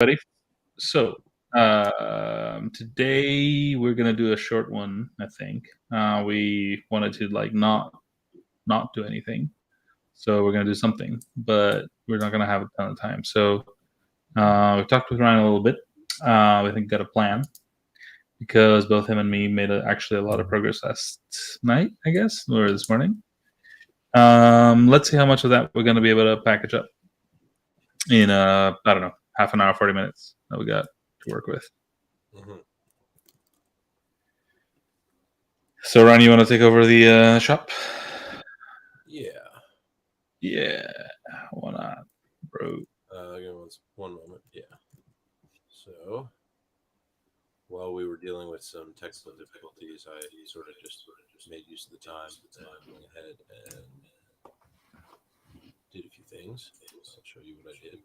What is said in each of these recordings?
Ready? So today we're gonna do a short one. I think we wanted to not do anything, so we're gonna do something, but we're not gonna have a ton of time. So we talked with Ryan a little bit. I think got a plan because both him and me made actually a lot of progress last night, I guess, or this morning. Let's see how much of that we're gonna be able to package up in I don't know, half an hour, 40 minutes that we got to work with. Mm-hmm. So, Ron, you want to take over the shop? Yeah. Yeah. Why not, bro? Give me one moment. Yeah. So, while we were dealing with some technical difficulties, I sort of just made use of the time and went ahead and did a few things. I'll show you what I did.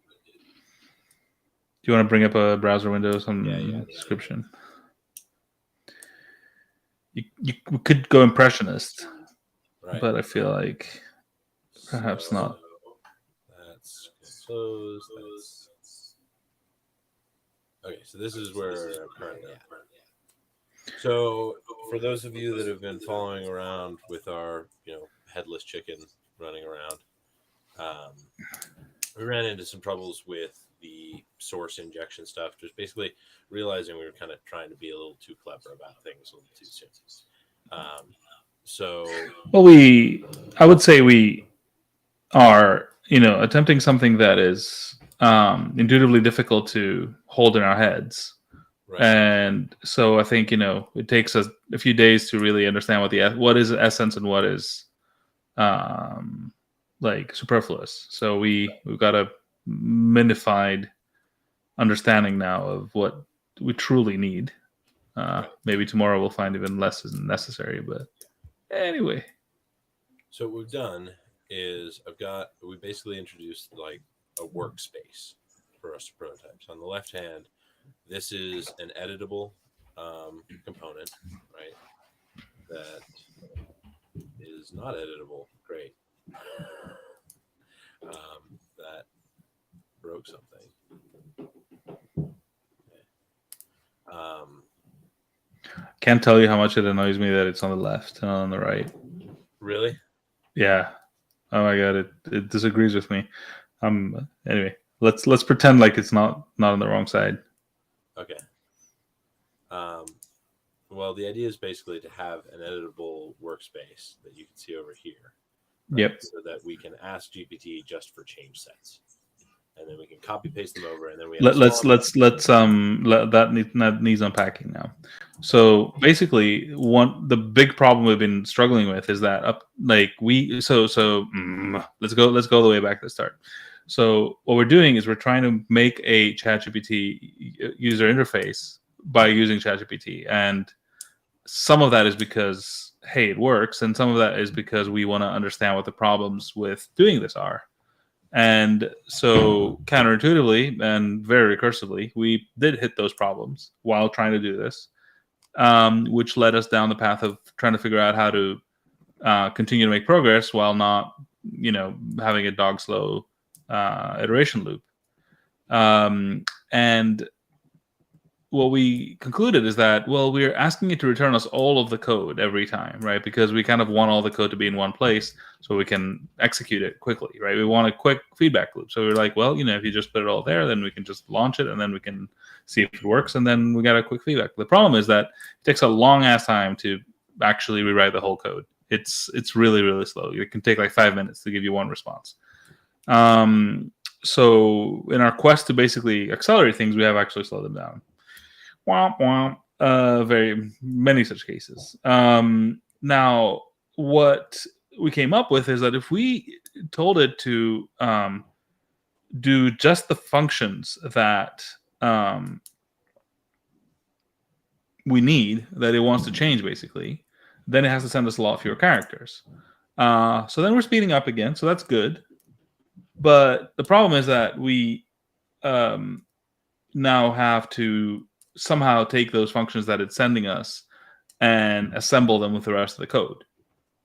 Do you want to bring up a browser window, some description? You could go impressionist, Right. but I feel like perhaps not. That's closed. Okay, so this is where I'm currently at. So, for those of you that have been following around with our, headless chicken running around, we ran into some troubles with the source injection stuff. Just basically realizing we were kind of trying to be a little too clever about things a little too soon. Well, I would say we are, attempting something that is intuitively difficult to hold in our heads. Right. And so I think, it takes us a few days to really understand what is essence and what is like superfluous. So we've got a minified understanding now of what we truly need. Maybe tomorrow we'll find even less isn't necessary, but anyway. So what we've done is we basically introduced like a workspace for us to prototype. So on the left hand, this is an editable component, right? That is not editable. Great. That broke something. Okay. Can't tell you how much it annoys me that it's on the left and on the right. Really? Yeah. Oh my god, it disagrees with me. Anyway, let's pretend like it's not on the wrong side. Okay. Well, the idea is basically to have an editable workspace that you can see over here. Right? Yep. So that we can ask GPT just for change sets, and then we can copy paste them over, and then we let that needs unpacking now. So basically, the big problem we've been struggling with is that let's go all the way back to the start. So what we're doing is we're trying to make a ChatGPT user interface by using ChatGPT, and some of that is because, hey, it works, and some of that is because we want to understand what the problems with doing this are. And so counterintuitively and very recursively, we did hit those problems while trying to do this, which led us down the path of trying to figure out how to continue to make progress while not, having a dog slow iteration loop. And what we concluded is that, well, we're asking it to return us all of the code every time, right? Because we kind of want all the code to be in one place so we can execute it quickly, right? We want a quick feedback loop. So we're like, well, if you just put it all there, then we can just launch it and then we can see if it works. And then we got a quick feedback. The problem is that it takes a long ass time to actually rewrite the whole code. It's really, really slow. It can take like 5 minutes to give you one response. So in our quest to basically accelerate things, we have actually slowed them down. Womp womp. Very many such cases. Now, what we came up with is that if we told it to do just the functions that we need, that it wants to change, basically, then it has to send us a lot fewer characters. So then we're speeding up again, so that's good. But the problem is that we now have to somehow take those functions that it's sending us and assemble them with the rest of the code.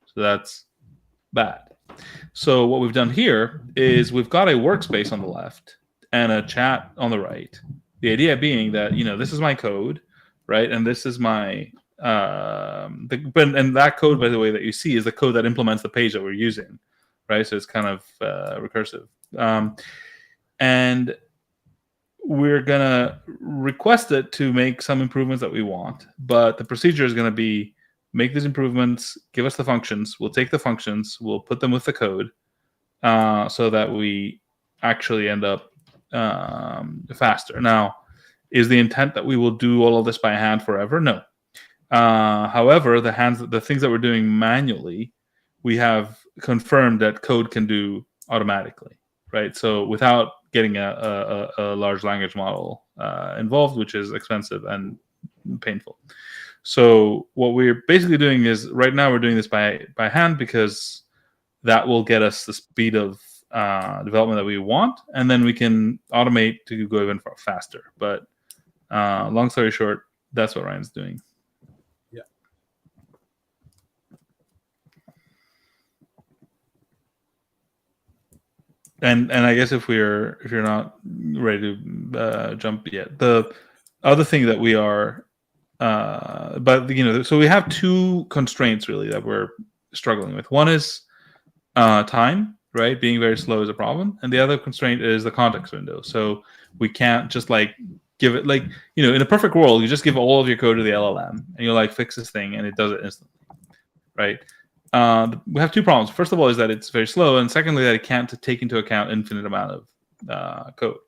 So that's bad. So what we've done here is we've got a workspace on the left, and a chat on the right. The idea being that, this is my code, right? And this is my and that code, by the way, that you see is the code that implements the page that we're using, right? So it's kind of recursive. And we're going to request it to make some improvements that we want. But the procedure is going to be make these improvements, give us the functions. We'll take the functions, we'll put them with the code so that we actually end up faster. Now, is the intent that we will do all of this by hand forever? No. However, the things that we're doing manually, we have confirmed that code can do automatically, right? So without getting a large language model involved, which is expensive and painful. So what we're basically doing is right now we're doing this by hand because that will get us the speed of development that we want, and then we can automate to go even faster. But long story short, that's what Ryan's doing. Yeah. And I guess if you're not ready to jump yet, the other thing that we are, so we have two constraints really that we're struggling with. One is time, right? Being very slow is a problem, and the other constraint is the context window. So we can't just give it in a perfect world, you just give all of your code to the LLM and you're like, fix this thing, and it does it instantly, right? We have two problems. First of all, is that it's very slow, and secondly, that it can't take into account infinite amount of code.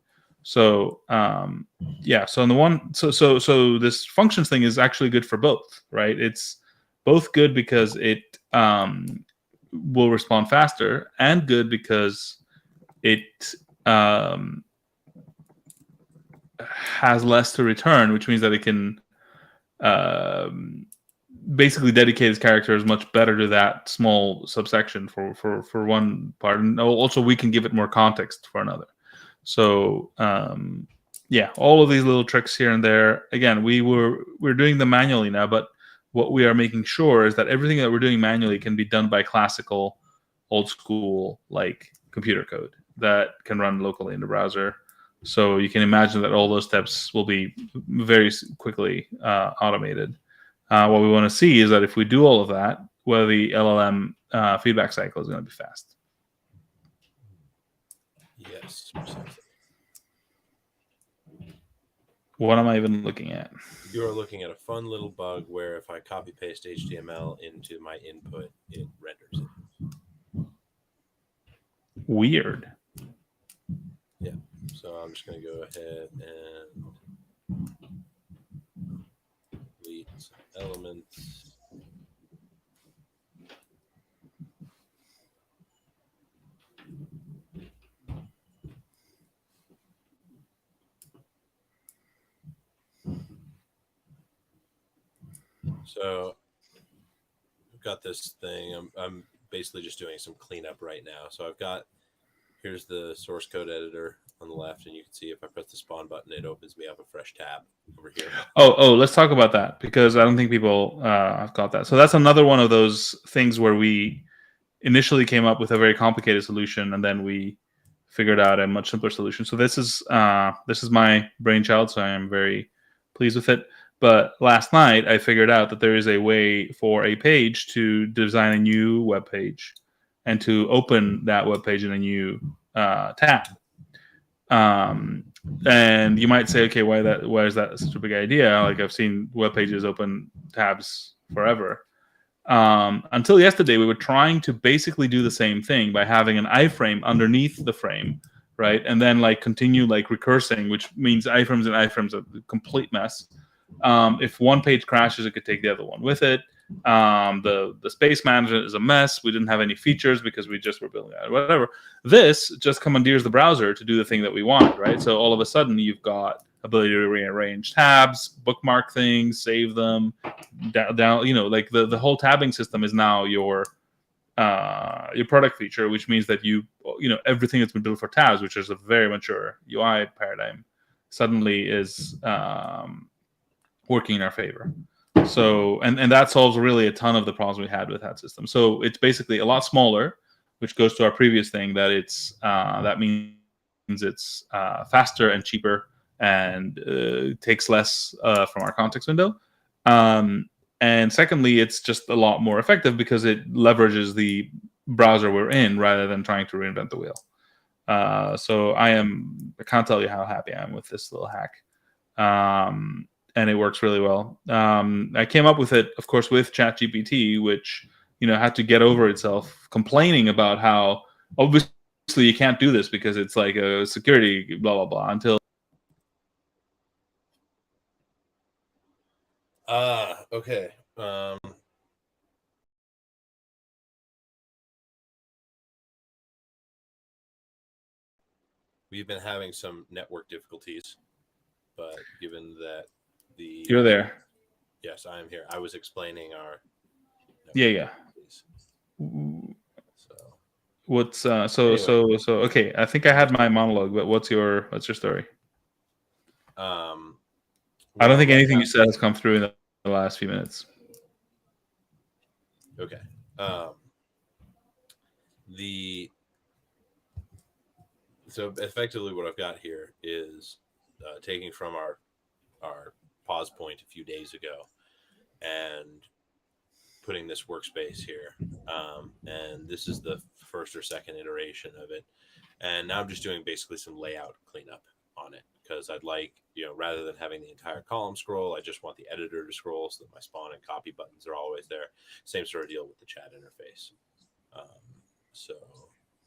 So so on the one, so this functions thing is actually good for both, right? It's both good because it will respond faster, and good because it has less to return, which means that it can basically dedicate its characters much better to that small subsection for one part, and also we can give it more context for another. So all of these little tricks here and there. Again, we're doing them manually now, but what we are making sure is that everything that we're doing manually can be done by classical, old school, computer code that can run locally in the browser. So you can imagine that all those steps will be very quickly automated. What we want to see is that if we do all of that, whether the LLM feedback cycle is going to be fast. Yes, precisely. What am I even looking at? You're looking at a fun little bug where if I copy paste HTML into my input, it renders it. Weird. Yeah. So I'm just going to go ahead and delete some elements. So I've got this thing. I'm basically just doing some cleanup right now. So here's the source code editor on the left, and you can see if I press the spawn button, it opens me up a fresh tab over here. Oh, let's talk about that, because I don't think people have got that. So that's another one of those things where we initially came up with a very complicated solution, and then we figured out a much simpler solution. So this is my brainchild, so I am very pleased with it. But last night I figured out that there is a way for a page to design a new web page and to open that web page in a new tab. And you might say, okay, why is that such a big idea? I've seen web pages open tabs forever. Until yesterday, we were trying to basically do the same thing by having an iframe underneath the frame, right? And then continue recursing, which means iframes and iframes are a complete mess. If one page crashes, it could take the other one with it. The space management is a mess. We didn't have any features because we just were building it. Whatever. This just commandeers the browser to do the thing that we want, right? So all of a sudden, you've got ability to rearrange tabs, bookmark things, save them, down. The whole tabbing system is now your product feature, which means that everything that's been built for tabs, which is a very mature UI paradigm, suddenly is working in our favor. So and that solves really a ton of the problems we had with that system. So it's basically a lot smaller, which goes to our previous thing that that means it's faster and cheaper and takes less from our context window. And secondly, it's just a lot more effective because it leverages the browser we're in rather than trying to reinvent the wheel. So I can't tell you how happy I am with this little hack. And it works really well. I came up with it, of course, with ChatGPT, which had to get over itself, complaining about how obviously you can't do this because it's like a security blah blah blah. Until okay. We've been having some network difficulties, but given that you're there. Yes, I am here. I was explaining our yeah. So what's anyway. okay, I think I had my monologue, but what's your story? I don't think anything you said has come through in the last few minutes. Okay. So effectively what I've got here is taking from our pause point a few days ago and putting this workspace here. And this is the first or second iteration of it. And now I'm just doing basically some layout cleanup on it because I'd like, rather than having the entire column scroll, I just want the editor to scroll so that my spawn and copy buttons are always there. Same sort of deal with the chat interface. So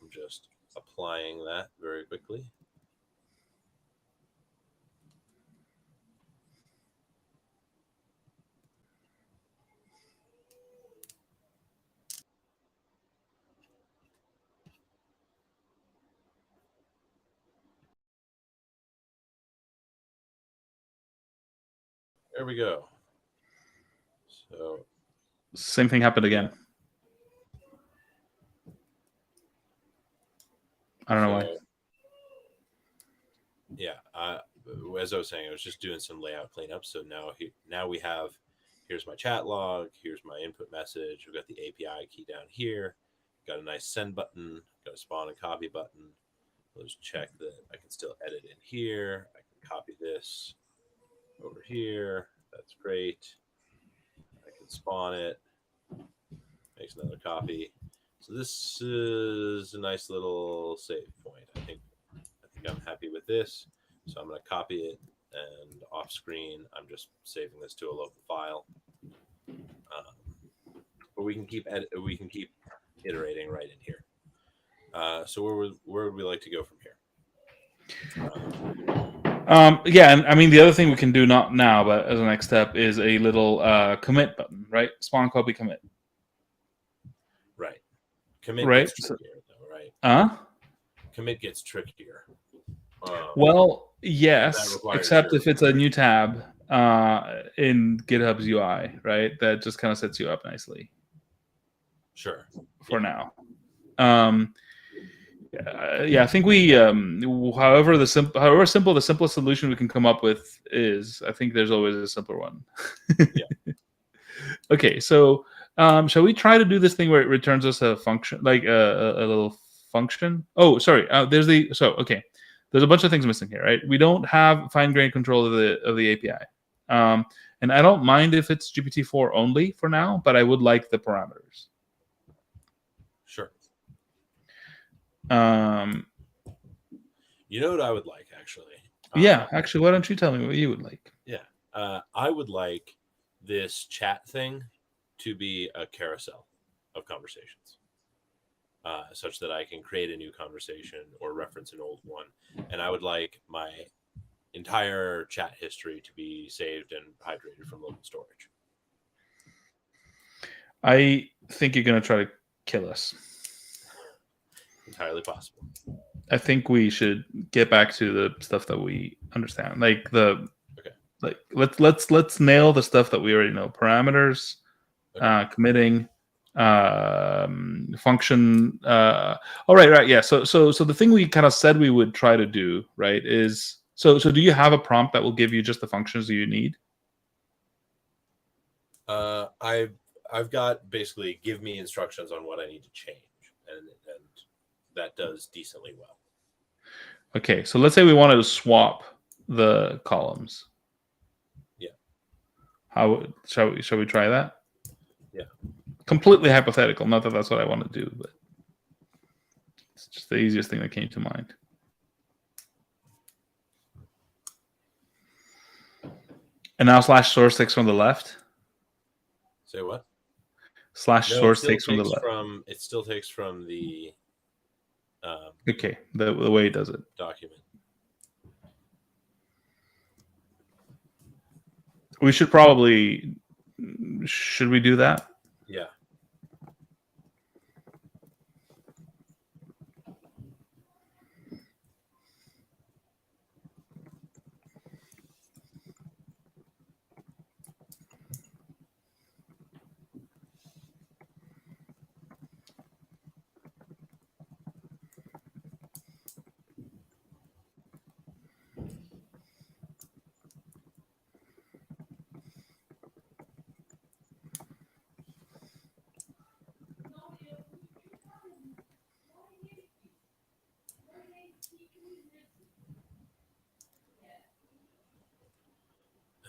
I'm just applying that very quickly. There we go. So same thing happened again. I don't know why. Yeah, as I was saying, I was just doing some layout cleanup. So now we have, here's my chat log, here's my input message. We've got the API key down here. Got a nice send button, got a spawn and copy button. Let's check that I can still edit in here. I can copy this over here. That's great. I can spawn it. Makes another copy. So this is a nice little save point. I think I'm happy with this. So I'm going to copy it, and off screen, I'm just saving this to a local file. But we can keep iterating right in here. So where would we like to go from here? Yeah, and I mean the other thing we can do, not now, but as a next step, is a little commit button, right? Spawn copy commit. Right. Commit right? gets trickier, though, right? Commit gets trickier. Well, yes, except if it's a new tab in GitHub's UI, right? That just kind of sets you up nicely. Sure. For now. I think we, however simple the simplest solution we can come up with is, I think there's always a simpler one. Yeah. Okay, so shall we try to do this thing where it returns us a function, like a little function? Oh, sorry. There's a bunch of things missing here, right? We don't have fine-grained control of the API, and I don't mind if it's GPT-4 only for now, but I would like the parameters. Sure. You know what I would like, actually? Actually, why don't you tell me what you would like? Yeah, I would like this chat thing to be a carousel of conversations, such that I can create a new conversation or reference an old one. And I would like my entire chat history to be saved and hydrated from local storage. I think you're going to try to kill us. Entirely possible. I think we should get back to the stuff that we understand. Like let's nail the stuff that we already know. Parameters, committing, function. All right, yeah. So the thing we kind of said we would try to do, right, is so do you have a prompt that will give you just the functions you need? I've got basically give me instructions on what I need to change, and that does decently well. Okay, so let's say we wanted to swap the columns. Yeah. How shall we try that? Yeah. Completely hypothetical. Not that that's what I want to do, but it's just the easiest thing that came to mind. And now /source takes from the left. Say what? /source takes from the left. It still takes from the Okay, the way it does it. document. We should we do that? Yeah.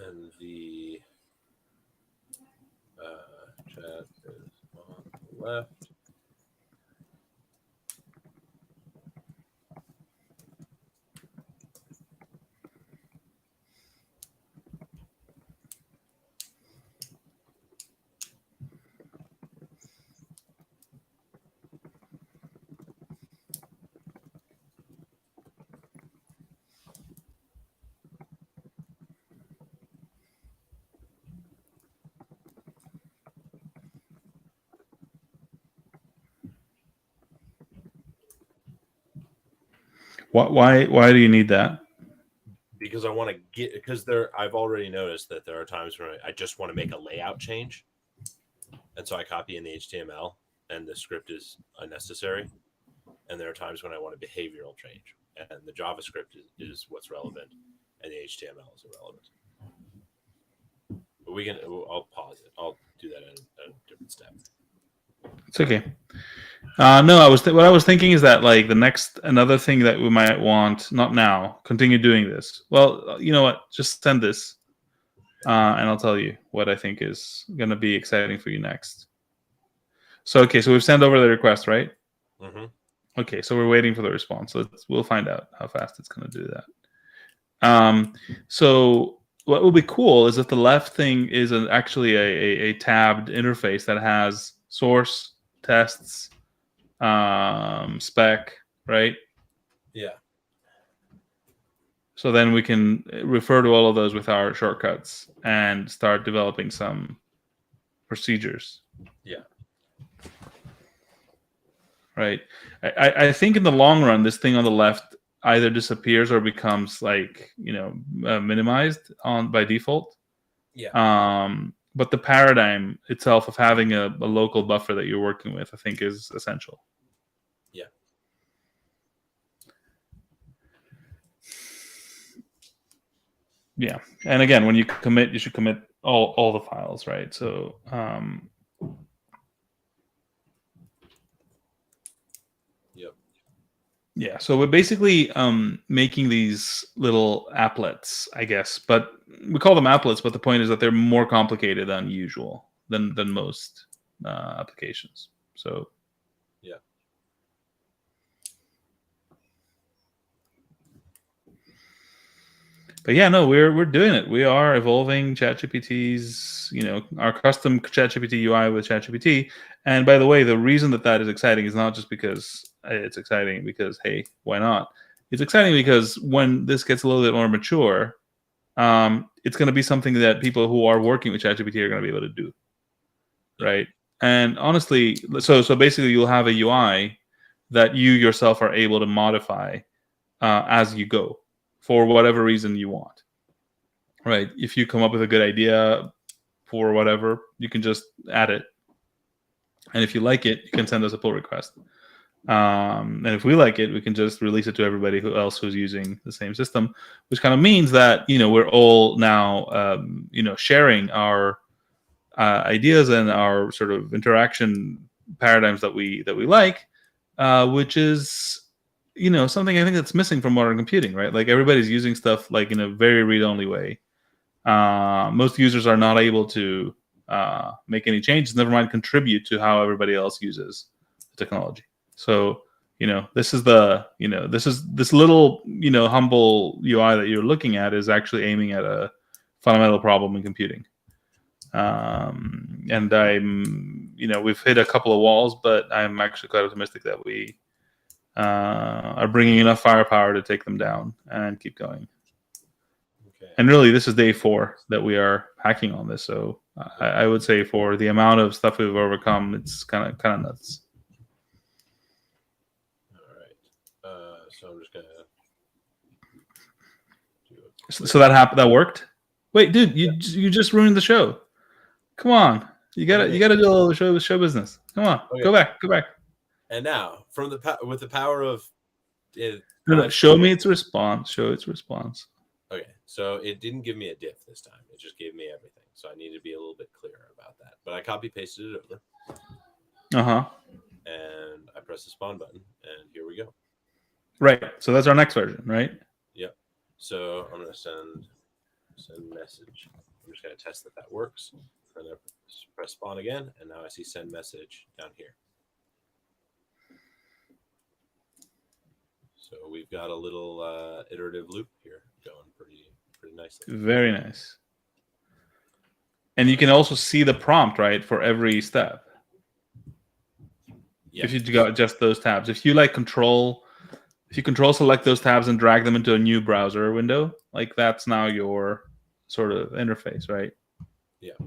And the chat is on the left. Why do you need that? Because I want to I've already noticed that there are times where I just want to make a layout change. And so I copy in the HTML and the script is unnecessary. And there are times when I want a behavioral change. And the JavaScript is what's relevant and the HTML is irrelevant. But I'll pause it. I'll do that at a different step. It's okay. No, what I was thinking is that like another thing that we might want, not now, continue doing this. Well, you know what? Just send this, and I'll tell you what I think is going to be exciting for you next. So okay, so we've sent over the request, right? Mm-hmm. Okay, so we're waiting for the response. So we'll find out how fast it's going to do that. So what will be cool is that the left thing is actually a tabbed interface that has source, tests, spec, right? Yeah. So then we can refer to all of those with our shortcuts and start developing some procedures. Yeah. Right. I think in the long run, this thing on the left either disappears or becomes minimized by default. Yeah. But the paradigm itself of having a local buffer that you're working with, I think, is essential. Yeah. Yeah. And again, when you commit, you should commit all the files, right? So Yep. Yeah, so we're basically making these little applets, I guess, but we call them applets. But the point is that they're more complicated than usual than most applications. So yeah, but yeah, no, we're doing it. We are evolving ChatGPT's, our custom ChatGPT UI with ChatGPT. And by the way, the reason that is exciting is not just because it's exciting because, hey, why not? It's exciting because when this gets a little bit more mature, it's going to be something that people who are working with ChatGPT are going to be able to do, right? And honestly, so basically, you'll have a UI that you yourself are able to modify as you go for whatever reason you want, right? If you come up with a good idea for whatever, you can just add it, and if you like it, you can send us a pull request. And if we like it, we can just release it to everybody else who's using the same system, which kind of means that we're all now sharing our ideas and our sort of interaction paradigms that we like, which is something I think that's missing from modern computing, right? Like everybody's using stuff like in a very read-only way. Most users are not able to make any changes, never mind contribute to how everybody else uses the technology. So, this is this little, humble UI that you're looking at is actually aiming at a fundamental problem in computing. And we've hit a couple of walls, but I'm actually quite optimistic that we are bringing enough firepower to take them down and keep going. Okay. And really, this is day 4 that we are hacking on this. So I would say for the amount of stuff we've overcome, it's kind of nuts. All right. So I'm just gonna do So that worked. Wait, dude, you just ruined the show. Come on, you gotta do a little show business. Come on, Okay. go back. And now, with the power of No, show me its response. Show its response. Okay, so it didn't give me a diff this time. It just gave me everything. So I need to be a little bit clearer about that. But I copy pasted it over. And I press the spawn button, and here we go. Right. So that's our next version, right? Yep. So I'm gonna send message. I'm just gonna test that works. And I press spawn again, and now I see send message down here. So we've got a little iterative loop here going pretty nicely. Very nice. And you can also see the prompt, right, for every step. Yeah. If you got just those tabs. If you control select those tabs and drag them into a new browser window, like that's now your sort of interface, right? Yeah.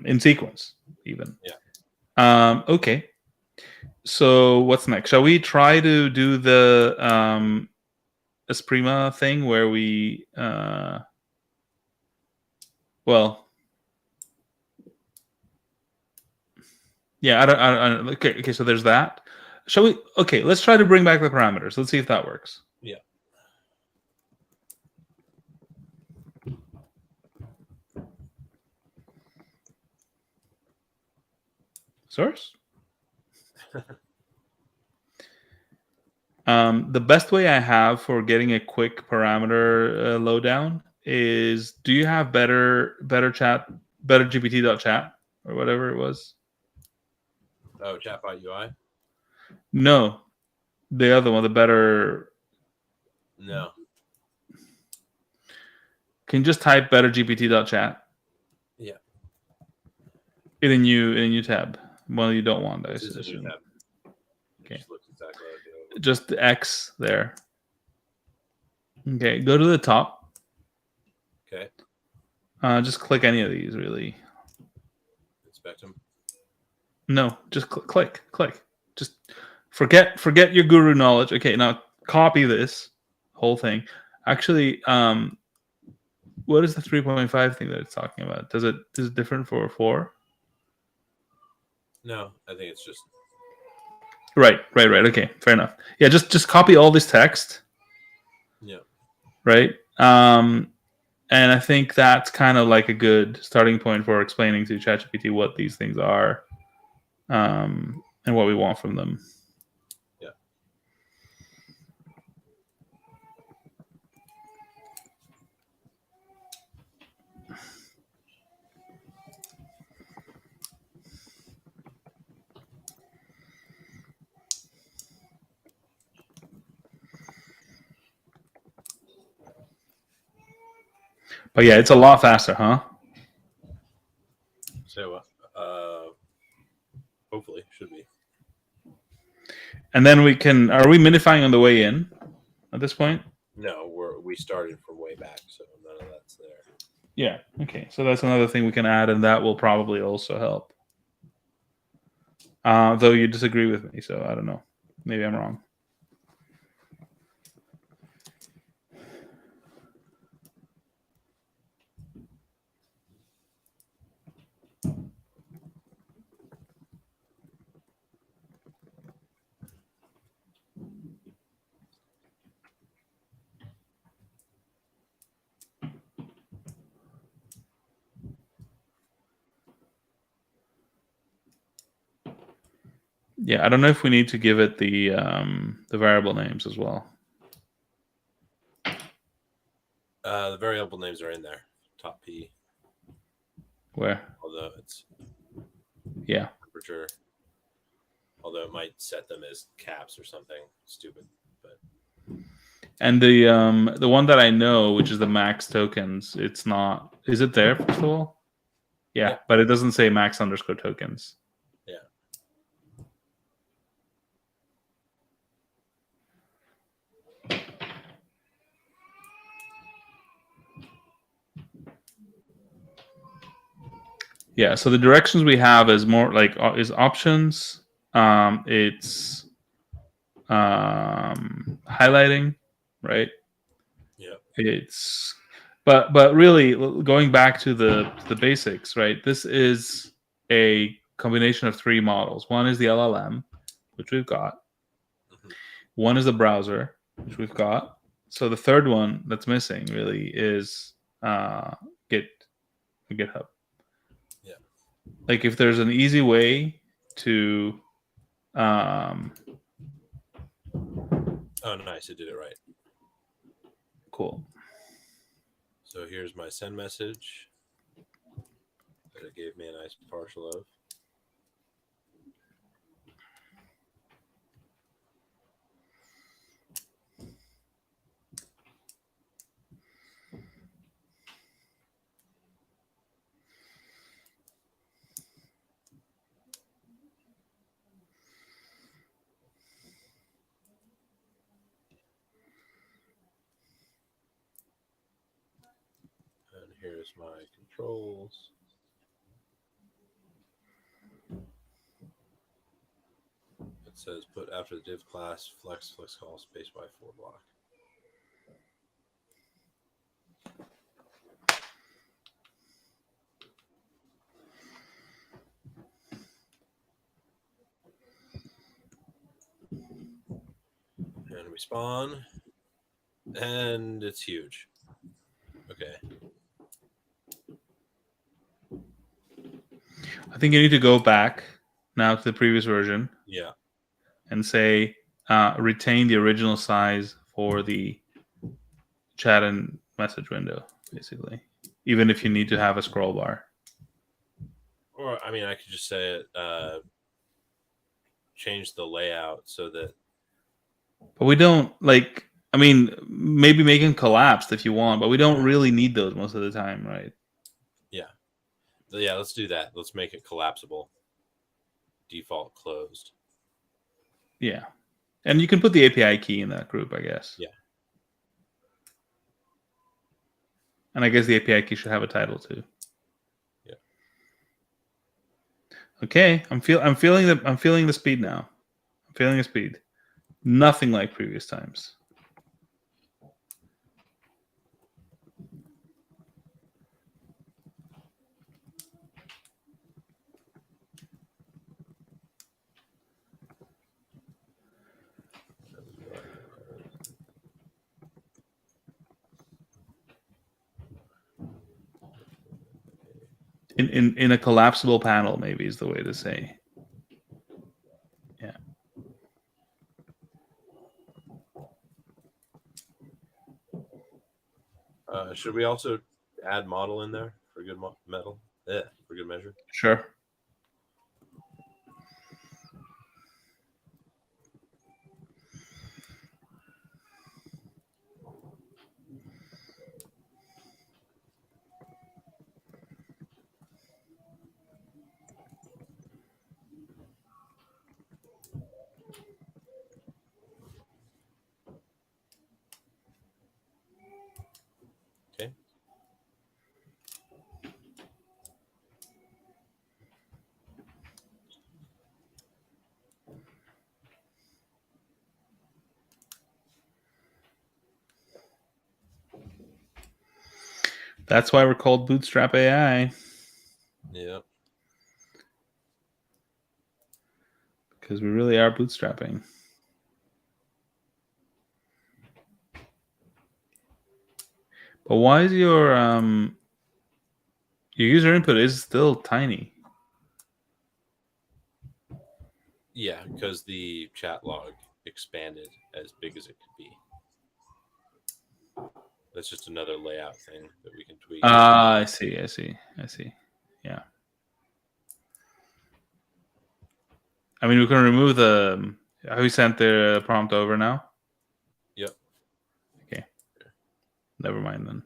In sequence, even. Yeah. Okay. So what's next? Shall we try to do the Esprima thing where we yeah, I don't okay, so there's that. Shall we? Okay, let's try to bring back the parameters. Let's see if that works. Yeah. Source. The best way I have for getting a quick parameter lowdown is: do you have better GPT.chat or whatever it was? Oh, Chatbot UI? No, the other one, the better. No. Can you just type better GPT.chat? Yeah. In a new tab. Well, you don't want that. This is a new tab. Okay. Just looks exactly like it. Just the X there. Okay, go to the top. Okay. Just click any of these, really. Inspect them. No, just click. Just forget your guru knowledge. Okay, now copy this whole thing. Actually, what is the 3.5 thing that it's talking about? Is it different for 4? No, I think it's just Right. Okay, fair enough. Yeah, just copy all this text. Yeah. Right. And I think that's kind of like a good starting point for explaining to ChatGPT what these things are, and what we want from them. Yeah. But yeah, it's a lot faster, huh? So, hopefully, should be. And then are we minifying on the way in at this point? No, we started from way back, so none of that's there. Yeah. Okay. So that's another thing we can add, and that will probably also help. Though you disagree with me, so I don't know. Maybe I'm wrong. Yeah, I don't know if we need to give it the variable names as well. The variable names are in there. Top P. Where? Although it's Yeah. temperature. Although it might set them as caps or something stupid. But And the one that I know, which is the max tokens, it's not. Is it there first of all? Yeah, Yep. but it doesn't say max underscore tokens. yeah. Yeah, so the directions we have is more like is options. It's highlighting, right? Yep. It's but really going back to the basics, right? This is a combination of three models. One is the LLM, which we've got. Mhm. One is the browser, which we've got. So the third one that's missing really is GitHub. Yeah. Like if there's an easy way to Oh, nice. It did it right. cool. So here's my send message that it gave me a nice partial of. And here's my controls. It says put after the div class flex call space by 4 block. And we spawn, and it's huge. Okay. I think you need to go back now to the previous version Yeah. and say retain the original size for the chat and message window, basically. Even if you need to have a scroll bar. Or I mean, I could just say it. Change the layout so that. But we don't like. I mean, maybe make them collapsed if you want, but we don't really need those most of the time, right? Yeah. Yeah. Let's do that. Let's make it collapsible. Default closed. Yeah, and you can put the API key in that group, I guess. Yeah. And I guess the API key should have a title too. Yeah. Okay, I'm feeling the speed now. I'm feeling the speed. Nothing like previous times. In a collapsible panel, maybe is the way to say. Yeah. Should we also add model in there for good metal? Yeah, for good measure. Sure. Okay. That's why we're called Bootstrap AI. Yeah. Because we really are bootstrapping. But why is your user input is still tiny? Yeah, because the chat log expanded as big as it could be. That's just another layout thing that we can tweak. I see. Yeah. I mean, we can remove the. Have we sent the prompt over now? Yep. Okay. Never mind then.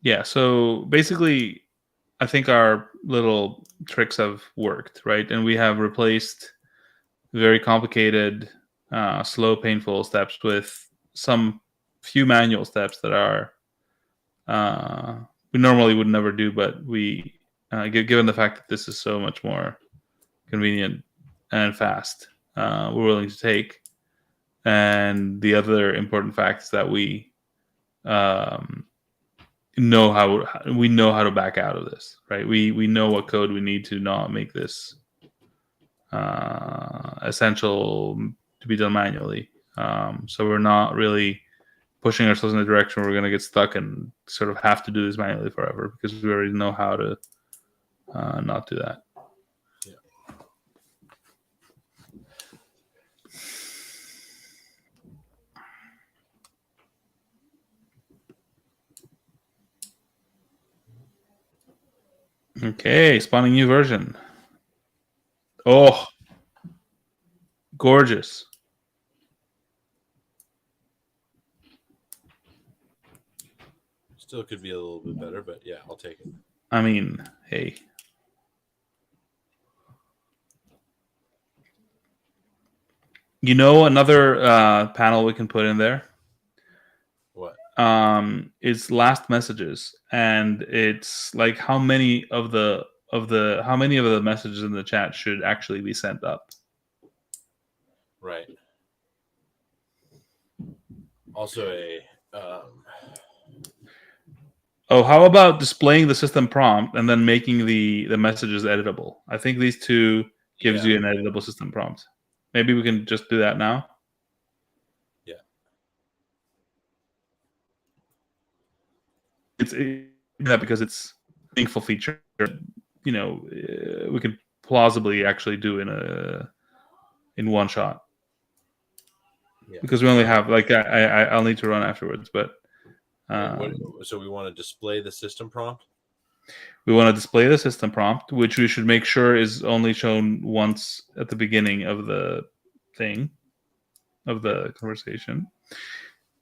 Yeah. So basically, I think our little tricks have worked, right? And we have replaced very complicated, slow, painful steps with some few manual steps that are we normally would never do, but we, given the fact that this is so much more convenient and fast, we're willing to take. And the other important fact is that we um, know how to back out of this, right? We know what code we need to not make this essential to be done manually. So we're not really pushing ourselves in a direction where we're going to get stuck and sort of have to do this manually forever, because we already know how to not do that. Yeah. Okay, spawning new version. Oh, gorgeous. Still could be a little bit better, but yeah, I'll take it. I mean, hey. You know, another panel we can put in there What? is last messages, and it's like how many of the messages in the chat should actually be sent up. Right. Also a Oh, how about displaying the system prompt and then making the messages editable? I think these two gives yeah. you an editable system prompt. Maybe we can just do that now. Yeah. It's that because it's a meaningful feature. You know, we could plausibly actually do in one shot. Yeah. Because we only have like I'll need to run afterwards, but so we want to display the system prompt. We want to display the system prompt, which we should make sure is only shown once at the beginning of the thing, of the conversation.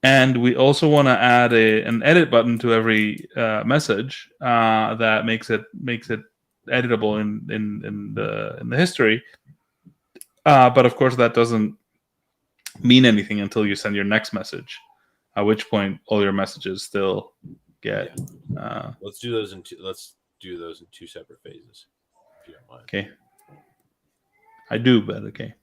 And we also want to add an edit button to every message that makes it editable in the history. But of course, that doesn't mean anything until you send your next message, at which point all your messages still get. Yeah. Let's do those in two separate phases, if you don't mind. Okay. I do, but okay.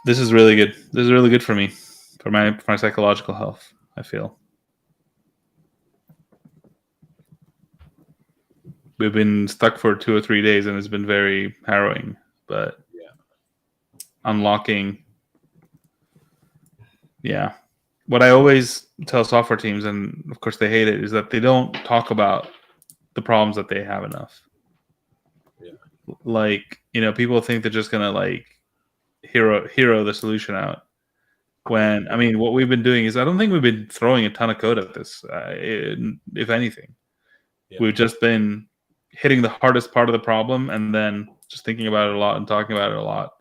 This is really good. This is really good for me, for my psychological health, I feel. We've been stuck for 2 or 3 days and it's been very harrowing, but yeah. Unlocking. Yeah. What I always tell software teams, and of course they hate it, is that they don't talk about the problems that they have enough. Yeah. Like, you know, people think they're just gonna like hero the solution out. When I mean, what we've been doing is I don't think we've been throwing a ton of code at this. If anything, we've just been hitting the hardest part of the problem and then just thinking about it a lot and talking about it a lot,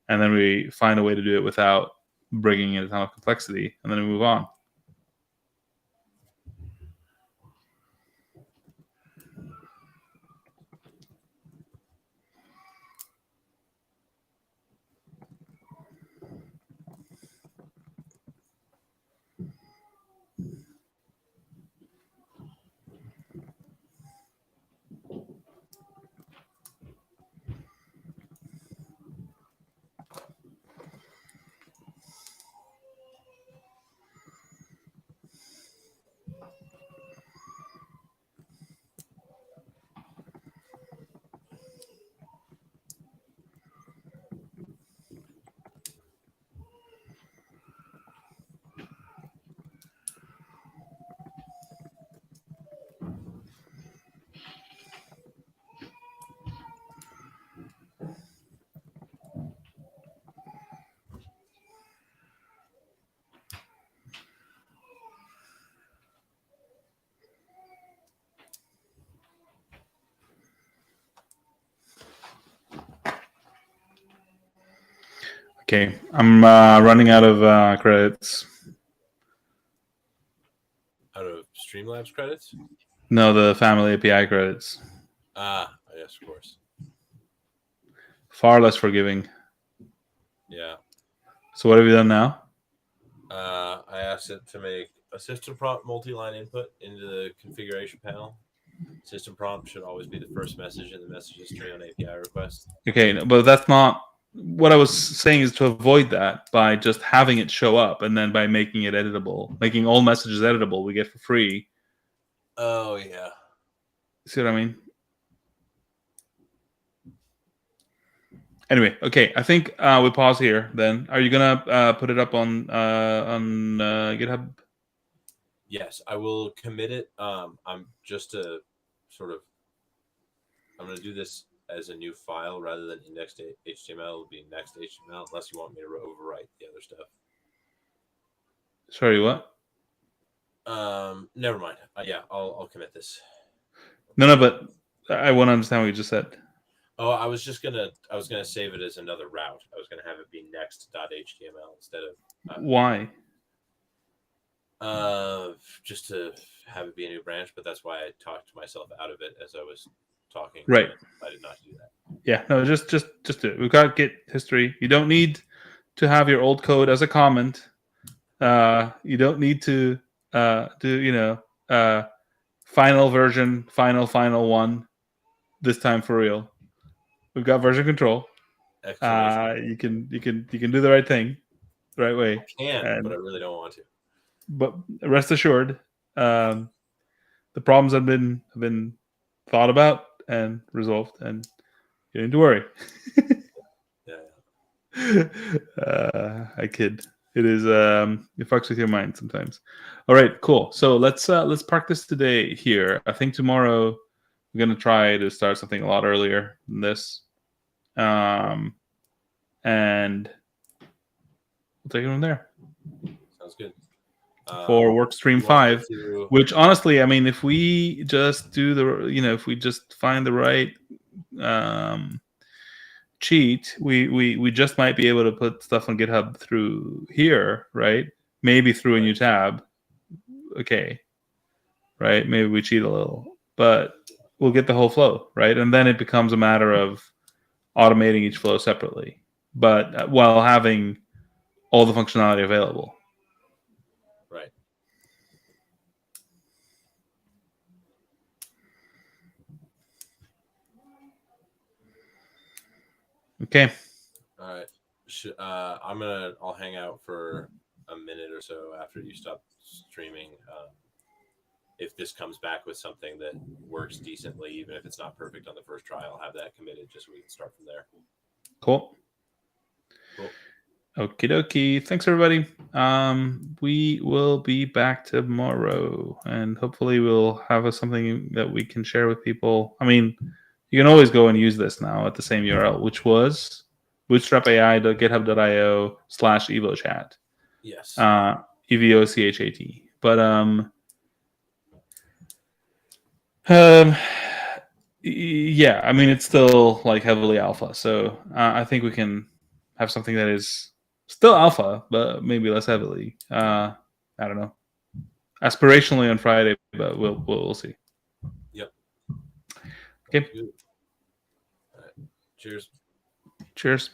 and then we find a way to do it without bringing in a ton of complexity, and then we move on. Okay, I'm running out of credits. Out of Streamlabs credits? No, the family API credits. Ah, yes, of course. Far less forgiving. Yeah. So what have you done now? I asked it to make a system prompt multi-line input into the configuration panel. System prompt should always be the first message in the message history on API requests. Okay, but that's not what I was saying. Is to avoid that by just having it show up, and then by making it editable, making all messages editable, we get for free. Oh yeah. See what I mean? Anyway, okay. I think we pause here. Then, are you gonna put it up on GitHub? Yes, I will commit it. I'm just a sort of. I'm going to do this as a new file rather than indexed HTML. It'll be next HTML unless you want me to overwrite the other stuff. Sorry, what? Never mind. Yeah, I'll commit this. No, but I want to understand what you just said. Oh, I was gonna save it as another route. I was gonna have it be next.html instead of Why? just to have it be a new branch. But that's why I talked myself out of it as I was talking. Right. I did not do that. Yeah. No, just do it. We've got Git history. You don't need to have your old code as a comment. You don't need to do final version, final one. This time for real. We've got version control. You can do the right thing, the right way. I can, but I really don't want to. But rest assured, the problems have been thought about and resolved, and you don't need to worry. Yeah. I kid. It is it fucks with your mind sometimes. All right, cool. So let's park this today here. I think tomorrow we're gonna try to start something a lot earlier than this. And we'll take it from there. Sounds good. For Workstream 5, which honestly, I mean, if we just do if we just find the right cheat, we just might be able to put stuff on GitHub through here, right? Maybe through a new tab. Okay. Right? Maybe we cheat a little, but we'll get the whole flow, right? And then it becomes a matter of automating each flow separately, but while having all the functionality available. Right. Okay. All right. I'll hang out for a minute or so after you stop streaming. If this comes back with something that works decently, even if it's not perfect on the first try, I'll have that committed just so we can start from there. Cool. Okie dokie. Thanks, everybody. We will be back tomorrow, and hopefully we'll have something that we can share with people. I mean, you can always go and use this now at the same URL, which was bootstrapai.github.io/evochat. Yes. EVOCHAT. But yeah, I mean, it's still like heavily alpha, so I think we can have something that is still alpha, but maybe less heavily. I don't know. Aspirationally on Friday, but we'll see. Yep. Okay. All right. Cheers. Cheers.